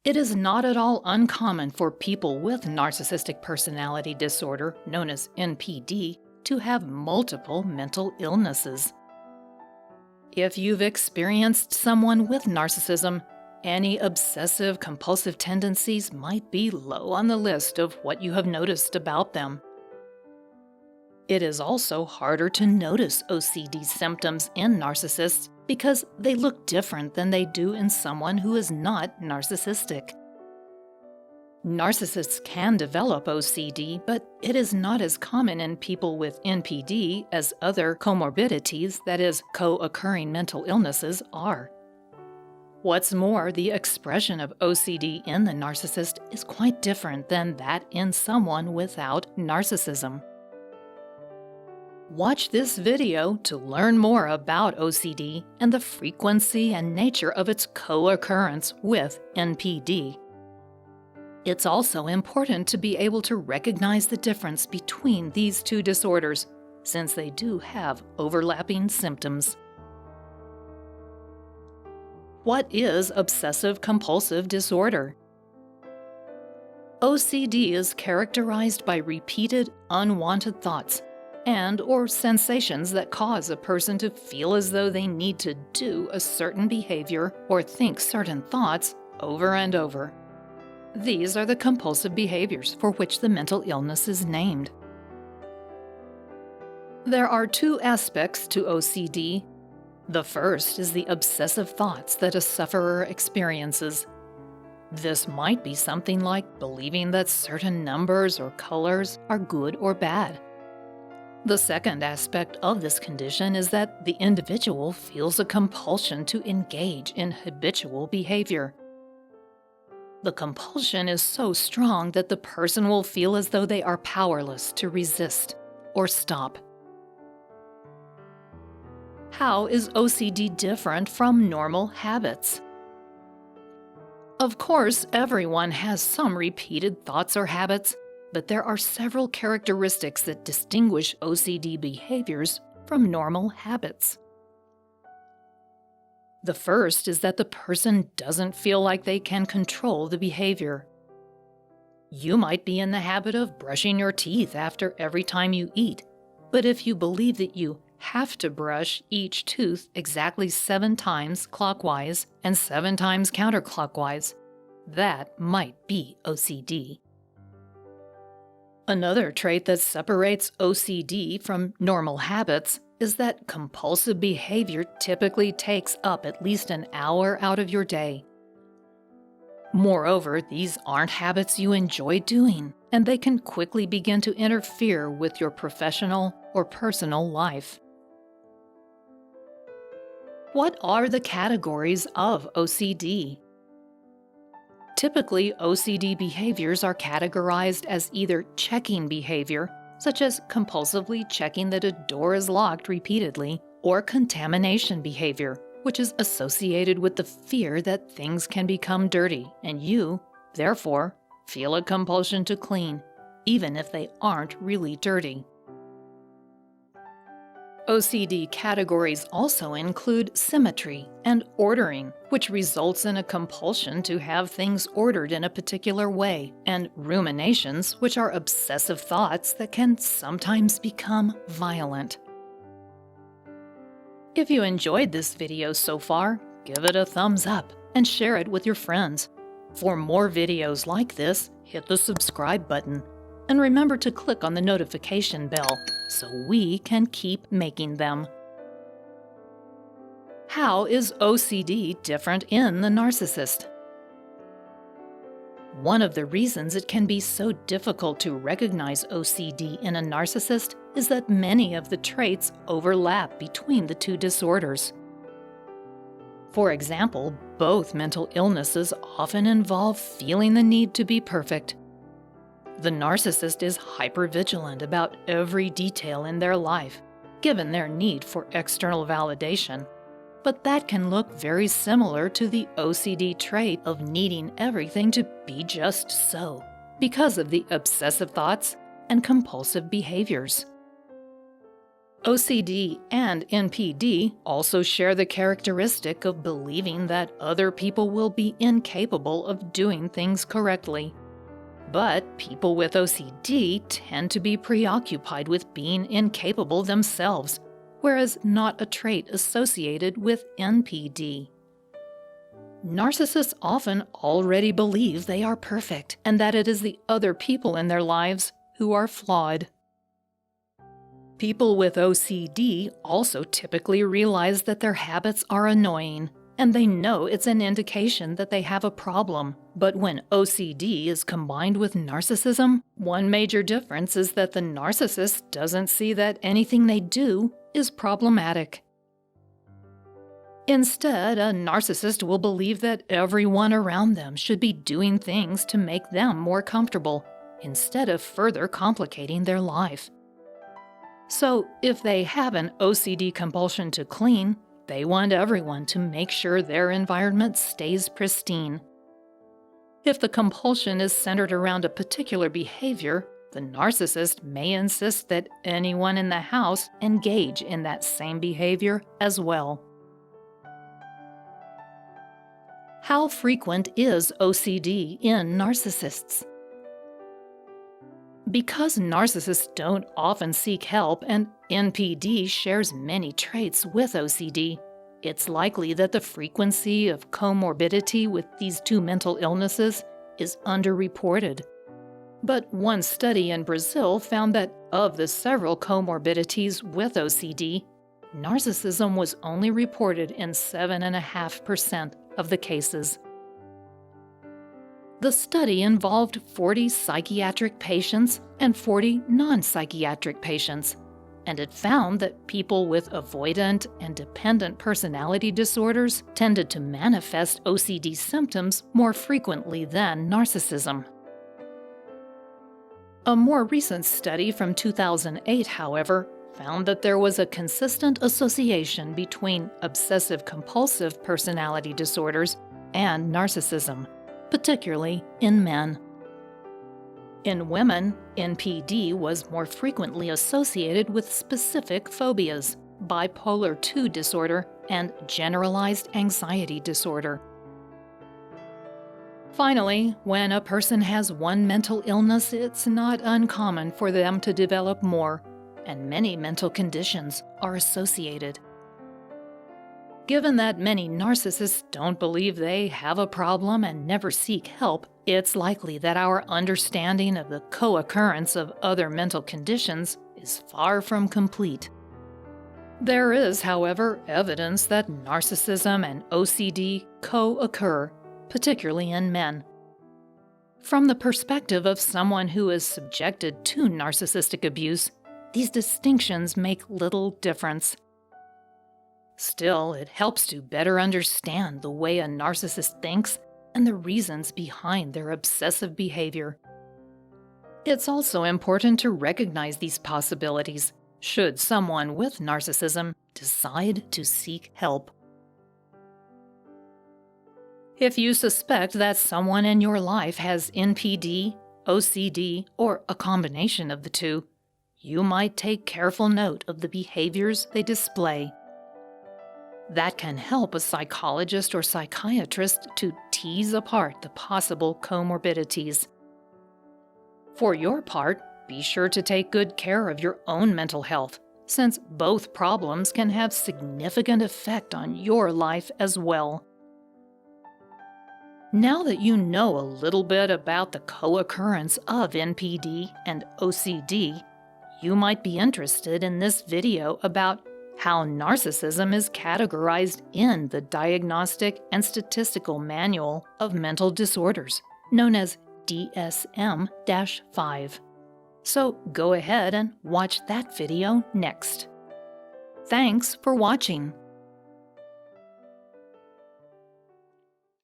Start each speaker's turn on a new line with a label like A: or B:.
A: It is not at all uncommon for people with narcissistic personality disorder, known as NPD, to have multiple mental illnesses. If you've experienced someone with narcissism, any obsessive compulsive tendencies might be low on the list of what you have noticed about them. It is also harder to notice OCD symptoms in narcissists because they look different than they do in someone who is not narcissistic. Narcissists can develop OCD, but it is not as common in people with NPD as other comorbidities, that is, co-occurring mental illnesses, are. What's more, the expression of OCD in the narcissist is quite different than that in someone without narcissism. Watch this video to learn more about OCD and the frequency and nature of its co-occurrence with NPD. It's also important to be able to recognize the difference between these two disorders, since they do have overlapping symptoms. What is obsessive compulsive disorder? OCD is characterized by repeated, unwanted thoughts and/or sensations that cause a person to feel as though they need to do a certain behavior or think certain thoughts over and over. These are the compulsive behaviors for which the mental illness is named. There are two aspects to OCD. The first is the obsessive thoughts that a sufferer experiences. This might be something like believing that certain numbers or colors are good or bad. The second aspect of this condition is that the individual feels a compulsion to engage in habitual behavior. The compulsion is so strong that the person will feel as though they are powerless to resist or stop. How is OCD different from normal habits? Of course, everyone has some repeated thoughts or habits, but there are several characteristics that distinguish OCD behaviors from normal habits. The first is that the person doesn't feel like they can control the behavior. You might be in the habit of brushing your teeth after every time you eat, but if you believe that you have to brush each tooth exactly 7 times clockwise and 7 times counterclockwise, that might be OCD. Another trait that separates OCD from normal habits is that compulsive behavior typically takes up at least an hour out of your day. Moreover, these aren't habits you enjoy doing, and they can quickly begin to interfere with your professional or personal life. What are the categories of OCD? Typically, OCD behaviors are categorized as either checking behavior, such as compulsively checking that a door is locked repeatedly, or contamination behavior, which is associated with the fear that things can become dirty, and you, therefore, feel a compulsion to clean, even if they aren't really dirty. OCD categories also include symmetry and ordering, which results in a compulsion to have things ordered in a particular way, and ruminations, which are obsessive thoughts that can sometimes become violent. If you enjoyed this video so far, give it a thumbs up and share it with your friends. For more videos like this, hit the subscribe button. And remember to click on the notification bell so we can keep making them. How is OCD different in the narcissist? One of the reasons it can be so difficult to recognize OCD in a narcissist is that many of the traits overlap between the two disorders. For example, both mental illnesses often involve feeling the need to be perfect. The narcissist is hypervigilant about every detail in their life, given their need for external validation. But that can look very similar to the OCD trait of needing everything to be just so, because of the obsessive thoughts and compulsive behaviors. OCD and NPD also share the characteristic of believing that other people will be incapable of doing things correctly. But people with OCD tend to be preoccupied with being incapable themselves, whereas not a trait associated with NPD. Narcissists often already believe they are perfect and that it is the other people in their lives who are flawed. People with OCD also typically realize that their habits are annoying, and they know it's an indication that they have a problem. But when OCD is combined with narcissism, one major difference is that the narcissist doesn't see that anything they do is problematic. Instead, a narcissist will believe that everyone around them should be doing things to make them more comfortable, instead of further complicating their life. So, if they have an OCD compulsion to clean, they want everyone to make sure their environment stays pristine. If the compulsion is centered around a particular behavior, the narcissist may insist that anyone in the house engage in that same behavior as well. How frequent is OCD in narcissists? Because narcissists don't often seek help and NPD shares many traits with OCD, it's likely that the frequency of comorbidity with these two mental illnesses is underreported. But one study in Brazil found that of the several comorbidities with OCD, narcissism was only reported in 7.5% of the cases. The study involved 40 psychiatric patients and 40 non-psychiatric patients, and it found that people with avoidant and dependent personality disorders tended to manifest OCD symptoms more frequently than narcissism. A more recent study from 2008, however, found that there was a consistent association between obsessive compulsive personality disorders and narcissism, particularly in men. In women, NPD was more frequently associated with specific phobias, bipolar II disorder, and generalized anxiety disorder. Finally, when a person has one mental illness, it's not uncommon for them to develop more, and many mental conditions are associated. Given that many narcissists don't believe they have a problem and never seek help, it's likely that our understanding of the co-occurrence of other mental conditions is far from complete. There is, however, evidence that narcissism and OCD co-occur, particularly in men. From the perspective of someone who is subjected to narcissistic abuse, these distinctions make little difference. Still, it helps to better understand the way a narcissist thinks and the reasons behind their obsessive behavior. It's also important to recognize these possibilities should someone with narcissism decide to seek help. If you suspect that someone in your life has NPD, OCD, or a combination of the two, you might take careful note of the behaviors they display. That can help a psychologist or psychiatrist to tease apart the possible comorbidities. For your part, be sure to take good care of your own mental health, since both problems can have significant effect on your life as well. Now that you know a little bit about the co-occurrence of NPD and OCD, you might be interested in this video about how narcissism is categorized in the Diagnostic and Statistical Manual of Mental Disorders, known as DSM-5. So go ahead and watch that video next. Thanks for watching.